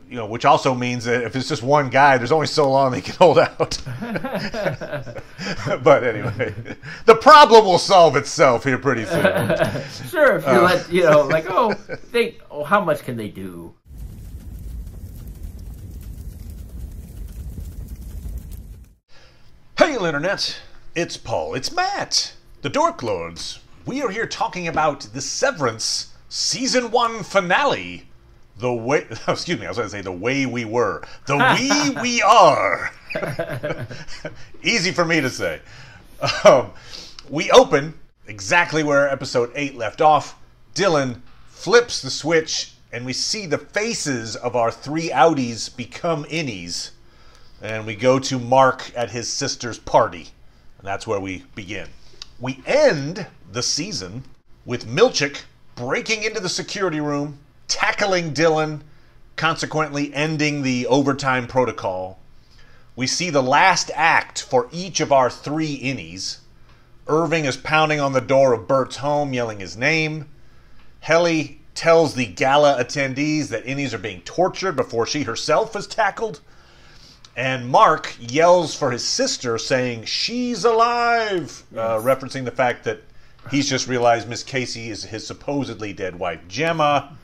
which also means that if it's just one guy, there's only so long they can hold out. But anyway, the problem will solve itself here pretty soon. Sure, if you how much can they do? Hail, Internet! It's Paul, it's Matt, the Dork Lords. We are here talking about the Severance Season 1 finale. The way, excuse me, I was going to say the way we were. The we are. Easy for me to say. We open exactly where episode 8 left off. Dylan flips the switch, and we see the faces of our 3 outies become innies. And we go to Mark at his sister's party. And that's where we begin. We end the season with Milchick breaking into the security room, tackling Dylan, consequently ending the overtime protocol. We see the last act for each of our 3 innies. Irving is pounding on the door of Bert's home, yelling his name. Helly tells the gala attendees that innies are being tortured before she herself is tackled. And Mark yells for his sister, saying, "She's alive!" Yes. Referencing the fact that he's just realized Miss Casey is his supposedly dead wife, Gemma.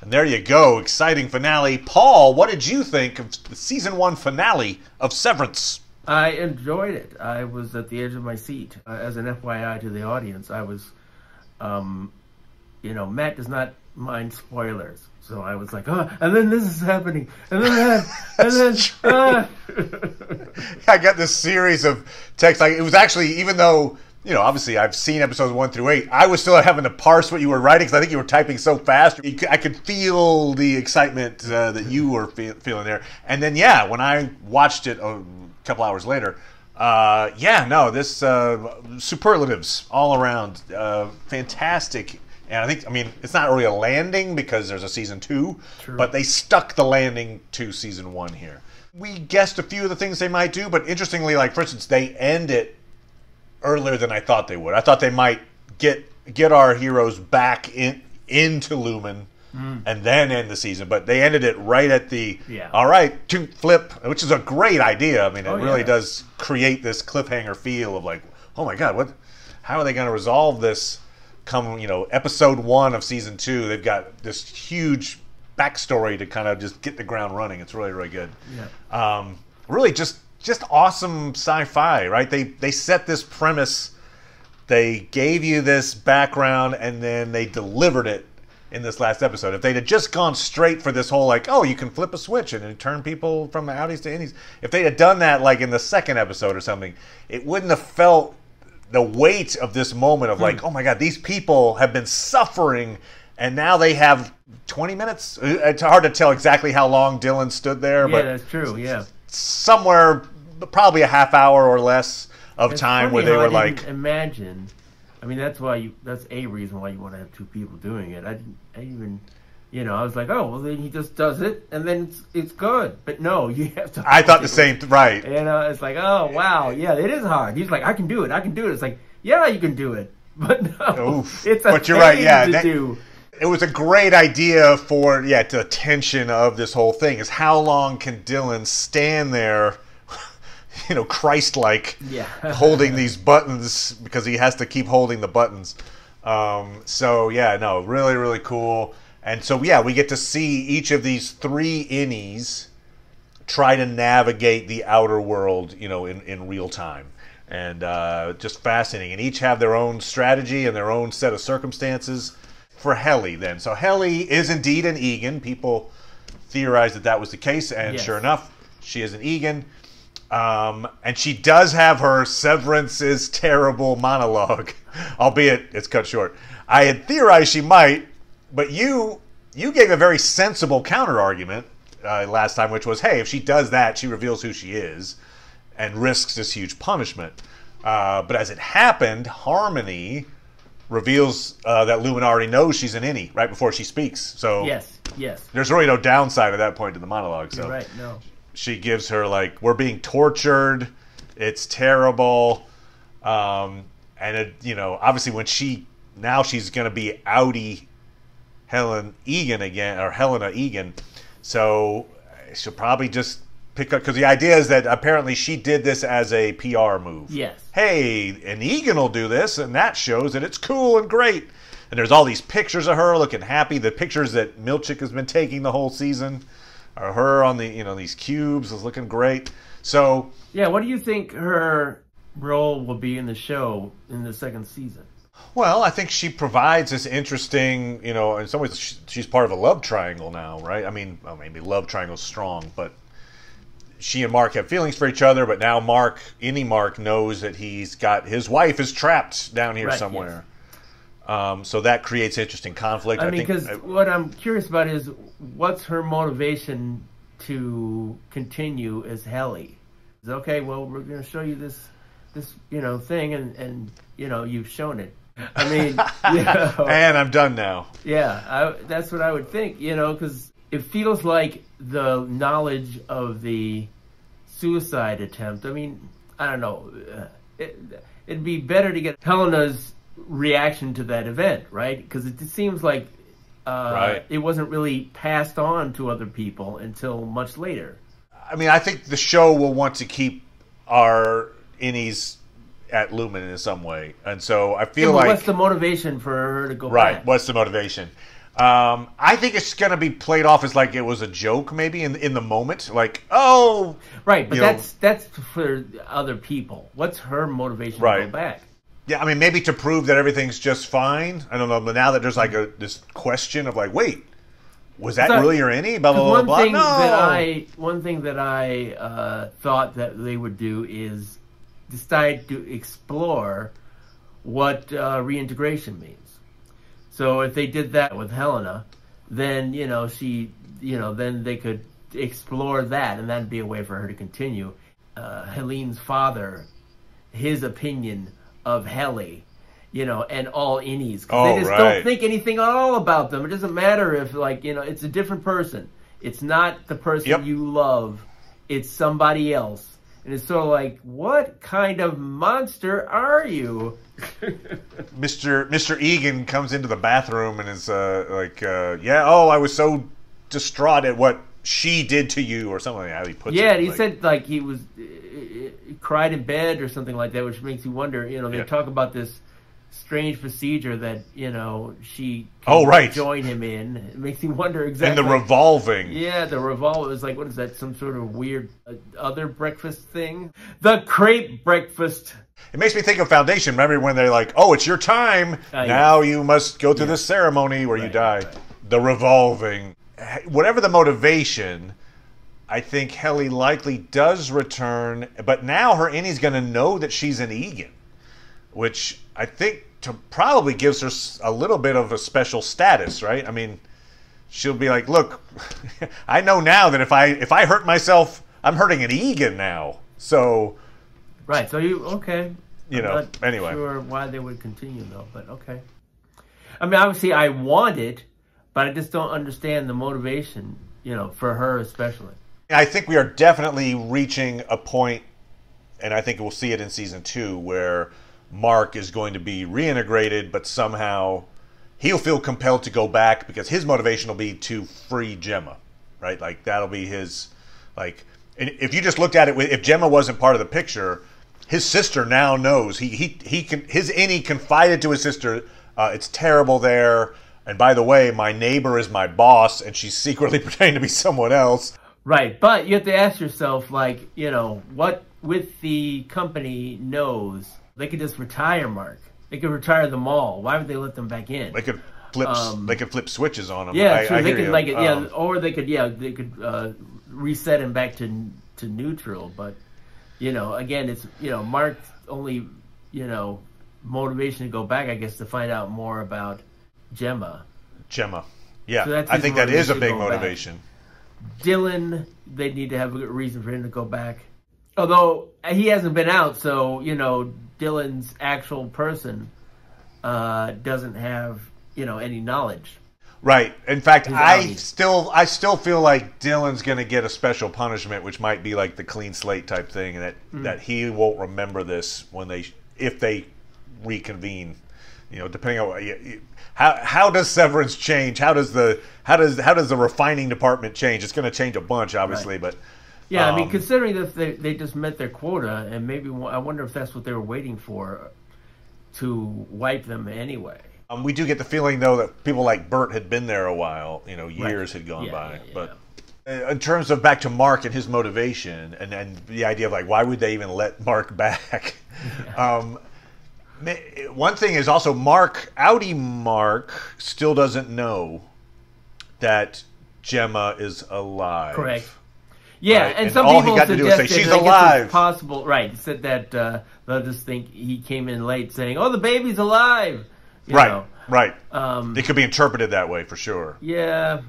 And there you go, exciting finale. Paul, what did you think of the Season 1 finale of Severance? I enjoyed it. I was at the edge of my seat. As an FYI to the audience, I was, Matt does not mind spoilers. So I was like, oh, and then this is happening, and then that, and then, I got this series of texts. Like, it was actually, even though, obviously I've seen episodes 1 through 8, I was still having to parse what you were writing because I think you were typing so fast. I could feel the excitement that you were feeling there. And then, when I watched it a couple hours later, this superlatives all around, fantastic. And I think, it's not really a landing because there's a season 2, True. But they stuck the landing to season 1 here. We guessed a few of the things they might do, but interestingly, like, for instance, they end it earlier than I thought they would. I thought they might get our heroes back into Lumen and then end the season, but they ended it right at the, all right, flip, which is a great idea. It really does create this cliffhanger feel of like, oh my God, how are they going to resolve this? Come, episode 1 of season 2, they've got this huge backstory to kind of just get the ground running. It's really, really good. Yeah. Really just awesome sci-fi, right? They set this premise, they gave you this background, and then they delivered it in this last episode. If they'd have just gone straight for this whole, like, oh, you can flip a switch and turn people from the outies to innies. If they'd have done that, like, in the second episode or something, it wouldn't have felt the weight of this moment of like, oh my God, these people have been suffering and now they have 20 minutes. It's hard to tell exactly how long Dylan stood there, but that's true. Yeah, somewhere probably a half hour or less of time where they were like, imagine. That's a reason why you want to have 2 people doing it. I was like, oh, well, then he just does it, and then it's good. But no, you have to. I thought the same, right? It's like, oh, wow, yeah, it is hard. He's like, I can do it. It's like, yeah, you can do it. But no, Oof. It's a but you're right, to do. It was a great idea for, the tension of this whole thing is how long can Dylan stand there, Christ-like, holding these buttons because he has to keep holding the buttons. Really, really cool. And so, we get to see each of these 3 innies try to navigate the outer world, in real time. And just fascinating. And each have their own strategy and their own set of circumstances. For Helly, then. So Helly is indeed an Egan. People theorized that was the case. And sure enough, she is an Egan. And she does have her Severance is terrible monologue, albeit it's cut short. I had theorized she might. But you gave a very sensible counter-argument last time, which was, hey, if she does that, she reveals who she is and risks this huge punishment. But as it happened, Harmony reveals that Lumen already knows she's an innie right before she speaks. So yes. There's really no downside at that point to the monologue. So you're right, no. She gives her, like, we're being tortured. It's terrible. Obviously when she's going to be outie Helena Egan again, So she'll probably just pick up, because the idea is that apparently she did this as a PR move. Yes. Hey, and Egan will do this, and that shows that it's cool and great. And there's all these pictures of her looking happy. The pictures that Milchick has been taking the whole season are her on the, these cubes, is looking great. So yeah, what do you think her role will be in the show in the second season? Well, I think she provides this interesting, in some ways she's part of a love triangle now, right? I mean, well, maybe love triangle's strong, but she and Mark have feelings for each other, but now Mark knows that his wife is trapped down here somewhere. Yes. So that creates interesting conflict. I mean, because what I'm curious about is what's her motivation to continue as Helly? Okay, well, we're going to show you this thing, and you've shown it. I mean, and I'm done now. Yeah, that's what I would think, because it feels like the knowledge of the suicide attempt. I mean, I don't know. It'd be better to get Helena's reaction to that event, right? Because it seems like it wasn't really passed on to other people until much later. I mean, I think the show will want to keep our innies at Lumen in some way, and so I feel like what's the motivation for her to go back? Right, what's the motivation? I think it's going to be played off as like it was a joke, maybe in the moment, like right, but that's for other people. What's her motivation to go back? Yeah, I mean, maybe to prove that everything's just fine. I don't know, but now that there's like this question of like, wait, was that really your innie? Blah blah blah blah. One thing that I thought that they would do is decide to explore what reintegration means. So if they did that with Helena, then then they could explore that, and that'd be a way for her to continue. Helene's father, his opinion of Helly, and all innies, because they just don't think anything at all about them. It doesn't matter if it's a different person. It's not the person you love. It's somebody else. And it's sort of like, what kind of monster are you? Mr. Egan comes into the bathroom and is I was so distraught at what she did to you, or something like how he puts it. Yeah, he said like he was cried in bed or something like that, which makes you wonder. They talk about this strange procedure that she can join him in. It makes me wonder exactly. And the revolving. Yeah, the revolve is like, what is that? Some sort of weird other breakfast thing? The crepe breakfast. It makes me think of Foundation. Remember when they're like, "Oh, it's your time now. You must go through this ceremony where you die." Right. The revolving. Whatever the motivation, I think Helly likely does return, but now her innie's going to know that she's an Egan, which I think probably gives her a little bit of a special status, right? I mean, she'll be like, look, I know now that if I hurt myself, I'm hurting an Egan now. So... Right, so I'm not anyway. Sure why they would continue, though, but okay. I mean, obviously I want it, but I just don't understand the motivation, for her especially. I think we are definitely reaching a point, and I think we'll see it in season 2, where Mark is going to be reintegrated, but somehow he'll feel compelled to go back because his motivation will be to free Gemma, right? Like that'll be his, like, and if you just looked at it, if Gemma wasn't part of the picture, his sister now knows his innie confided to his sister, it's terrible there, and by the way, my neighbor is my boss, and she's secretly pretending to be someone else. Right, but you have to ask yourself, like, what with the company knows. They could just retire Mark. They could retire them all. Why would they let them back in? They could flip. They could flip switches on them. Yeah, sure. They could or they could reset him back to neutral. But again, it's Mark's only motivation to go back, I guess, to find out more about Gemma. Yeah, so I think that is a big motivation. Back. Dylan, they need to have a good reason for him to go back. Although he hasn't been out, so Dylan's actual person doesn't have any knowledge. Right. In fact, I still feel like Dylan's going to get a special punishment, which might be like the clean slate type thing, and that he won't remember this if they reconvene. depending on how does Severance change? How does the refining department change? It's going to change a bunch, obviously, right. but yeah, I mean, considering that they just met their quota, and maybe I wonder if that's what they were waiting for to wipe them anyway. We do get the feeling though that people like Bert had been there a while. Years had gone by, but. In terms of back to Mark and his motivation, and the idea of like why would they even let Mark back? Yeah. One thing is also Audi Mark still doesn't know that Gemma is alive. Correct. Yeah, right? and some all people he got to do is say she's alive. It's possible, right? Said that they'll just think he came in late, saying, "Oh, the baby's alive." Right. It could be interpreted that way for sure. Yeah,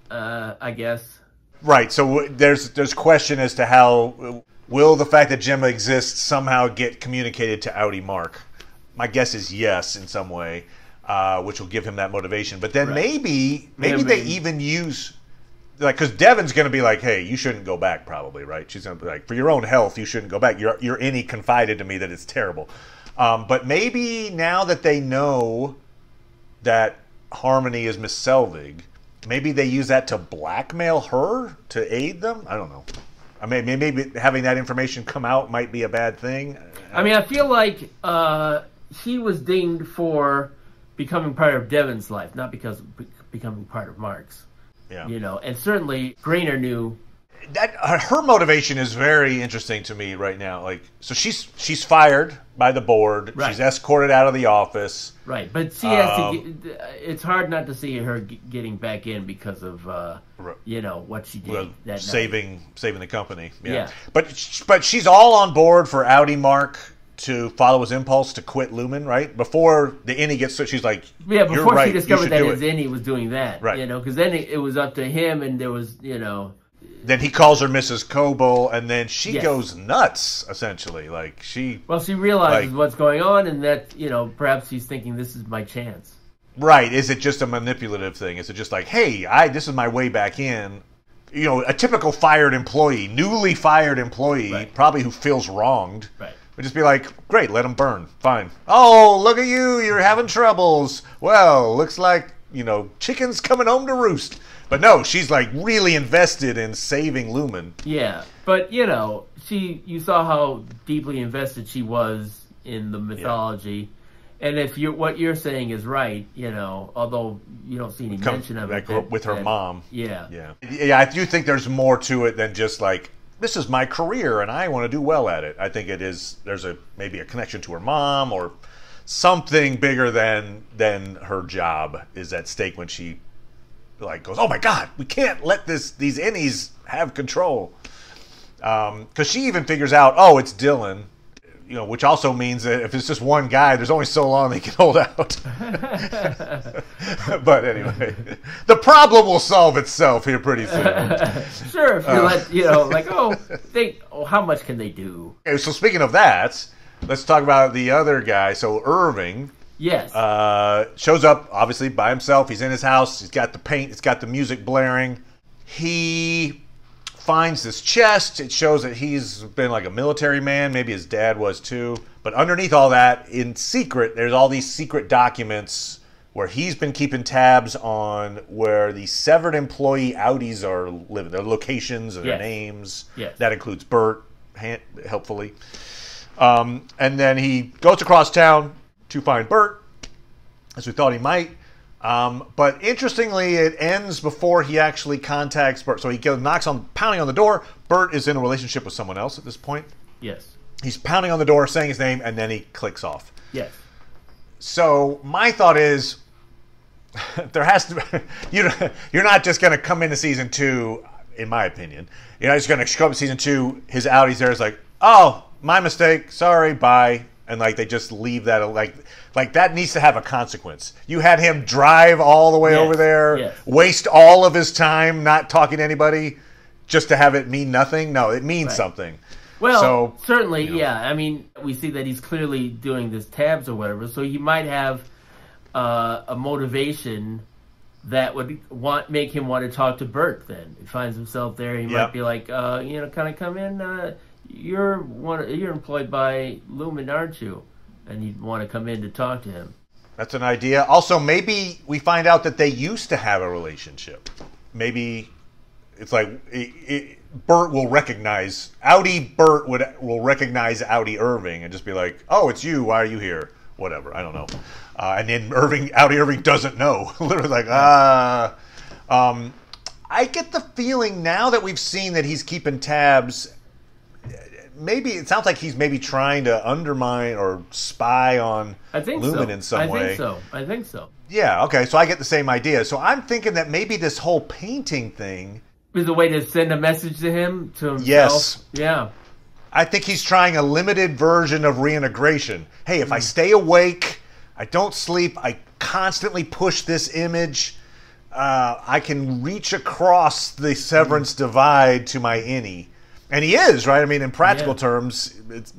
I guess. Right, so there's question as to how will the fact that Gemma exists somehow get communicated to Audi Mark. My guess is yes in some way, which will give him that motivation. But then maybe they even use, like, because Devon's going to be like, hey, you shouldn't go back probably, right? She's going to be like, for your own health, you shouldn't go back. Your innie confided to me that it's terrible. But maybe now that they know that Harmony is Miss Selvig, maybe they use that to blackmail her to aid them? I don't know. I mean, maybe having that information come out might be a bad thing. I mean, I feel like he was dinged for becoming part of Devon's life, not because of becoming part of Mark's. Yeah. And certainly Grainer knew. That her motivation is very interesting to me right now. Like, so she's fired by the board. Right. She's escorted out of the office. Right, but she has to. It's hard not to see her getting back in because of what she did that saving the company. Yeah. But she's all on board for Audi Mark to follow his impulse to quit Lumen, right? Before the innie gets, she's like, before she discovered that his innie was doing that, right? Because then it was up to him, and there was Then he calls her Mrs. Coble, and then she goes nuts, essentially. Like, she realizes what's going on, and that, perhaps she's thinking, this is my chance. Right. Is it just a manipulative thing? Is it just like, hey, this is my way back in? A typical newly fired employee, probably who feels wronged, would just be like, great, let him burn. Fine. Oh, look at you. You're having troubles. Well, looks like, chicken's coming home to roost. But no, she's like really invested in saving Lumen. Yeah, but you saw how deeply invested she was in the mythology, and if what you're saying is right, although you don't see any mention of it with her mom. Yeah. I do think there's more to it than just like, this is my career and I want to do well at it. I think it is. There's maybe a connection to her mom or something bigger than her job is at stake when she. Like goes, oh my God, we can't let these innies have control. Because she even figures out, oh, it's Dylan, which also means that if it's just one guy, there's only so long they can hold out. But anyway, the problem will solve itself here pretty soon. Sure, if you let, how much can they do? Okay, so speaking of that, let's talk about the other guy. So Irving. Yes. Shows up, obviously, by himself. He's in his house. He's got the paint. It's got the music blaring. He finds this chest. It shows that he's been like a military man. Maybe his dad was too. But underneath all that, in secret, there's all these secret documents where he's been keeping tabs on where the severed employee Audis are living, their locations and their names. Yes. That includes Bert, helpfully. And then he goes across town to find Bert, as we thought he might. But interestingly, it ends before he actually contacts Bert. So he pounding on the door. Bert is in a relationship with someone else at this point. Yes. He's pounding on the door, saying his name, and then he clicks off. Yes. So my thought is, there has to be, you're not just going to come into season 2, in my opinion. You're not just going to show up in season 2, his Audi's there is like, oh, my mistake, sorry, bye. And like they just leave that like that needs to have a consequence. You had him drive all the way over there, waste all of his time not talking to anybody, just to have it mean nothing. No, it means something. Well, certainly, yeah. I mean, we see that he's clearly doing this tabs or whatever, so he might have a motivation that would make him want to talk to Bert. Then he finds himself there. He might be like, can I come in? You're employed by Lumen, aren't you? And you'd want to come in to talk to him. That's an idea. Also, maybe we find out that they used to have a relationship. Maybe it's like Bert will recognize Bert will recognize Audi Irving and just be like, "Oh, it's you. Why are you here?" Whatever. I don't know. And then Audi Irving doesn't know. Literally like, I get the feeling now that we've seen that he's keeping tabs. Maybe it sounds like he's maybe trying to undermine or spy on Lumen in some way. I think so. Yeah, okay, so I get the same idea. So I'm thinking that maybe this whole painting thing is a way to send a message to him, to himself. Yes. Yeah. I think he's trying a limited version of reintegration. Hey, if I stay awake, I don't sleep, I constantly push this image, I can reach across the Severance divide to my innie. And he is, right? I mean, in practical terms, it's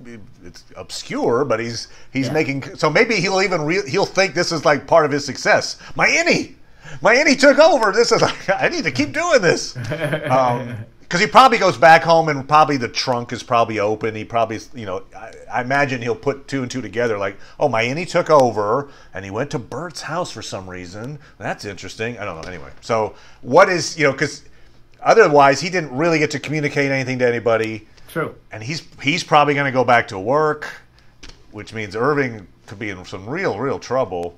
obscure, but he's making. So maybe he'll think this is like part of his success. My innie took over. This is like, I need to keep doing this. Because he probably goes back home and probably the trunk is probably open. He probably, I imagine he'll put two and two together. Like, oh, my innie took over and he went to Bert's house for some reason. That's interesting. I don't know. Anyway, so what is because. Otherwise, he didn't really get to communicate anything to anybody. True. And he's probably going to go back to work, which means Irving could be in some real trouble.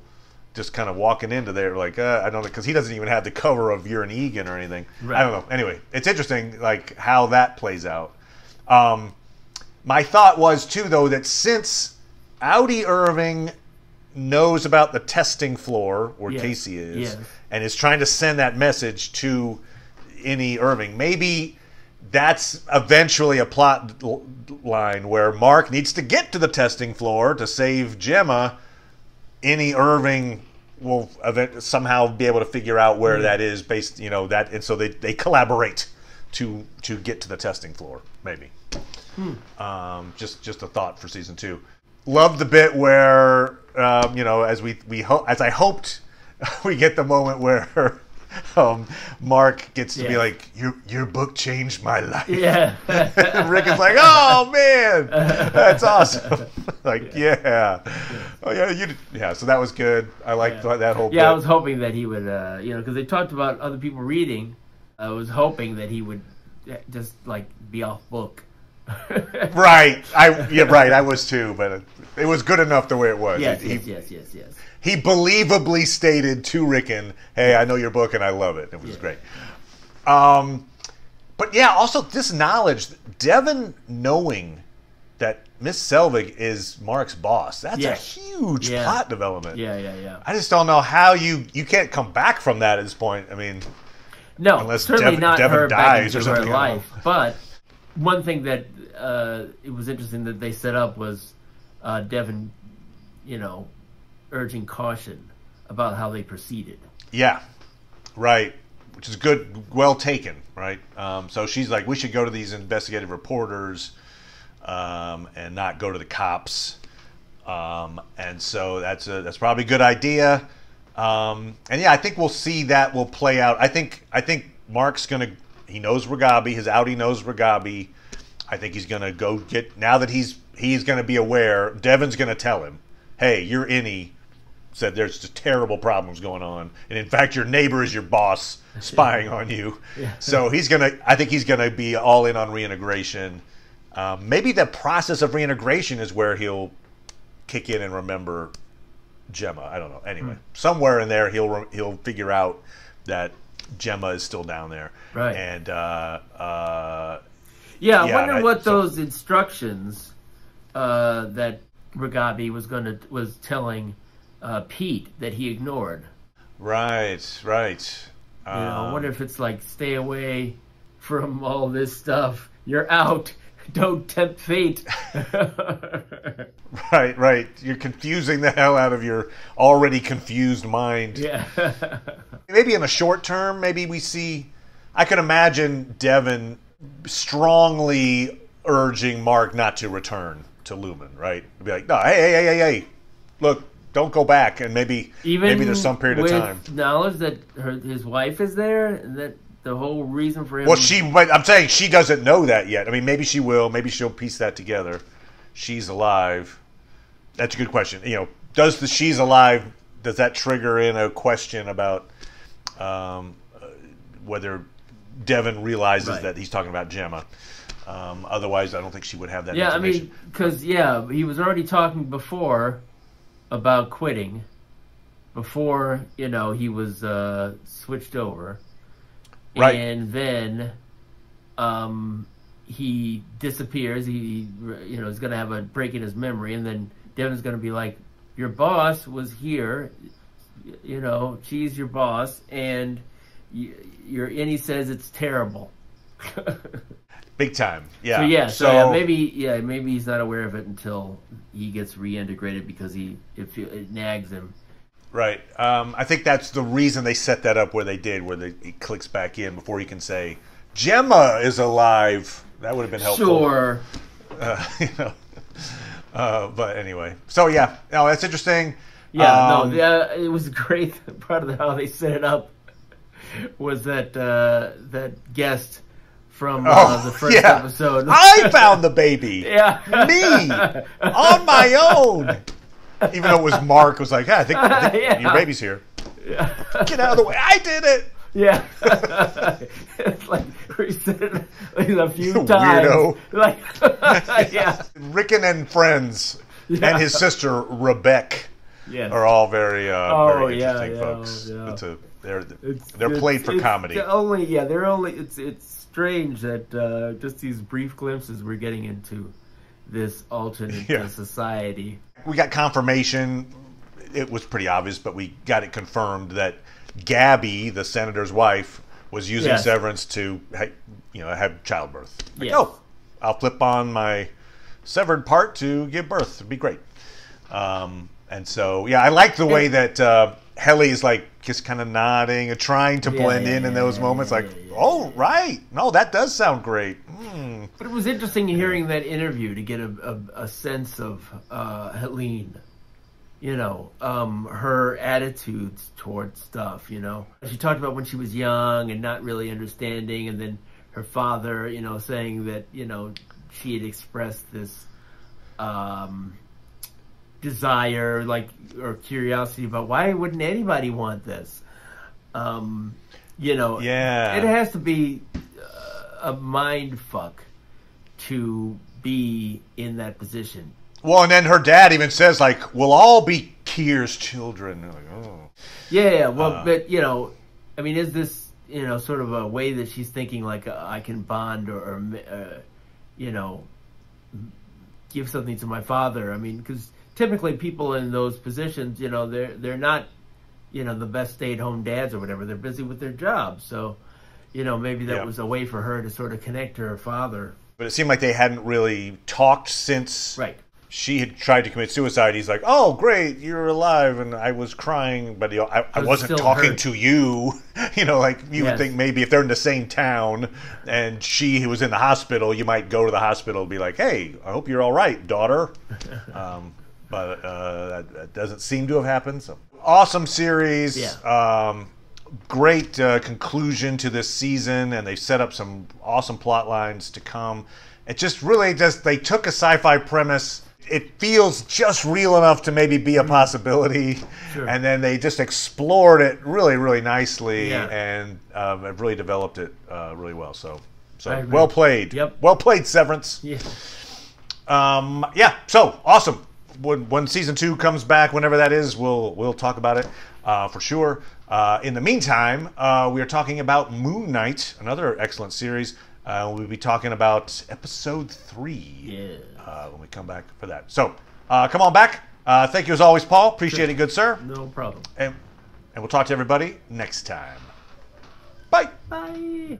Just kind of walking into there like, I don't know, because he doesn't even have the cover of You're an Egan or anything. Right. I don't know. Anyway, it's interesting like how that plays out. My thought was, too, though, that since Audi Irving knows about the testing floor where Casey is and is trying to send that message to Innie Irving, maybe that's eventually a plot line where Mark needs to get to the testing floor to save Gemma. Innie Irving will somehow be able to figure out where that is based, that, and so they collaborate to get to the testing floor, maybe. Just a thought for season 2. Loved the bit where as I hoped we get the moment where Mark gets to be like, your book changed my life. Yeah. Rick is like, oh man, that's awesome. Like, oh yeah, so that was good. I liked that whole bit. I was hoping that he would, because they talked about other people reading. I was hoping that he would just like be off book. Right. I was too, but it was good enough the way it was. Yes. He believably stated to Rickon, hey, I know your book and I love it. It was great. But yeah, also this knowledge, Devon knowing that Miss Selvig is Mark's boss, that's a huge plot development. Yeah. I just don't know how you can't come back from that at this point. I mean, no, unless certainly not Devon her dies back into or something. Her life. But one thing that it was interesting that they set up was Devon, urging caution about how they proceeded. Yeah, right. Which is good, well taken, right? So she's like, we should go to these investigative reporters and not go to the cops. And so that's probably a good idea. And yeah, I think we'll see that will play out. I think Mark's he knows Ragabi, his Audi knows Ragabi. I think he's gonna go get, now that he's gonna be aware, Devon's gonna tell him, hey, your innie said there's just terrible problems going on, and in fact your neighbor is your boss spying on you. So I think he's gonna be all in on reintegration. Maybe the process of reintegration is where he'll kick in and remember Gemma. I don't know. Anyway, somewhere in there he'll figure out that Gemma is still down there. Right. And I wonder what those instructions that Ragabi was telling Pete that he ignored. Right. I wonder if it's like, stay away from all this stuff. You're out. Don't tempt fate. Right. You're confusing the hell out of your already confused mind. Yeah. Maybe in the short term, maybe we see, I could imagine Devon strongly urging Mark not to return to Lumen, right? Be like, no, hey, look, don't go back, and maybe there's some period of time. Knowledge that his wife is there, and that the whole reason for him. Well, I'm saying she doesn't know that yet. I mean, maybe she will. Maybe she'll piece that together. She's alive. That's a good question. Does the she's alive does that trigger in a question about whether Devon realizes that he's talking about Gemma? Otherwise, I don't think she would have that information. I mean, because, he was already talking before about quitting, before, he was switched over. Right. And then he disappears. He is going to have a break in his memory, and then Devon's going to be like, your boss was here, she's your boss, and he says it's terrible. Big time, yeah. So maybe he's not aware of it until he gets reintegrated because it nags him. Right. I think that's the reason they set that up where they did, where he clicks back in before he can say Gemma is alive. That would have been helpful. Sure. But anyway, so that's interesting. Yeah, it was great. Part of how they set it up was that that guest from the first episode. I found the baby. Yeah, me on my own. Even though it was Mark, was like, I think your baby's here. Yeah. Get out of the way! I did it. Yeah, it's like we said it a few times. Weirdo. Like, Rickon and friends and his sister Rebecca are all very interesting folks. Yeah. They're played for comedy. It's strange that just these brief glimpses we're getting into this alternate society. We got confirmation. It was pretty obvious, but we got it confirmed that Gabby, the senator's wife, was using Severance to have childbirth. I'll flip on my severed part to give birth. It'd be great. And so, I like the way that Helly's like just kind of nodding and trying to blend in those moments. Oh, right. No, that does sound great. But it was interesting hearing that interview to get a sense of Helene. Her attitudes towards stuff, She talked about when she was young and not really understanding, and then her father, saying that, she had expressed this desire, or curiosity about why wouldn't anybody want this? It has to be a mind fuck to be in that position. Well, and then her dad even says, we'll all be Kier's children. But, I mean, is this, sort of a way that she's thinking, I can bond or give something to my father? I mean, because typically people in those positions, they're not, the best stay-at-home dads or whatever. They're busy with their jobs. So, maybe that was a way for her to sort of connect to her father. But it seemed like they hadn't really talked since... Right. She had tried to commit suicide. He's like, oh, great, you're alive. And I was crying, but I wasn't talking to you. You would think maybe if they're in the same town and she was in the hospital, you might go to the hospital and be like, hey, I hope you're all right, daughter. But that doesn't seem to have happened. So awesome series. Yeah. Great conclusion to this season, and they set up some awesome plot lines to come. It just really they took a sci-fi premise. It feels just real enough to maybe be a possibility, and then they just explored it really, really nicely, and have really developed it really well. So well played. Yep. Well played, Severance. Yeah. So awesome. When season 2 comes back, whenever that is, we'll talk about it for sure. In the meantime, we are talking about Moon Knight, another excellent series. We'll be talking about episode 3 when we come back for that. So, come on back. Thank you as always, Paul. Appreciate it, good sir. No problem. And we'll talk to everybody next time. Bye. Bye.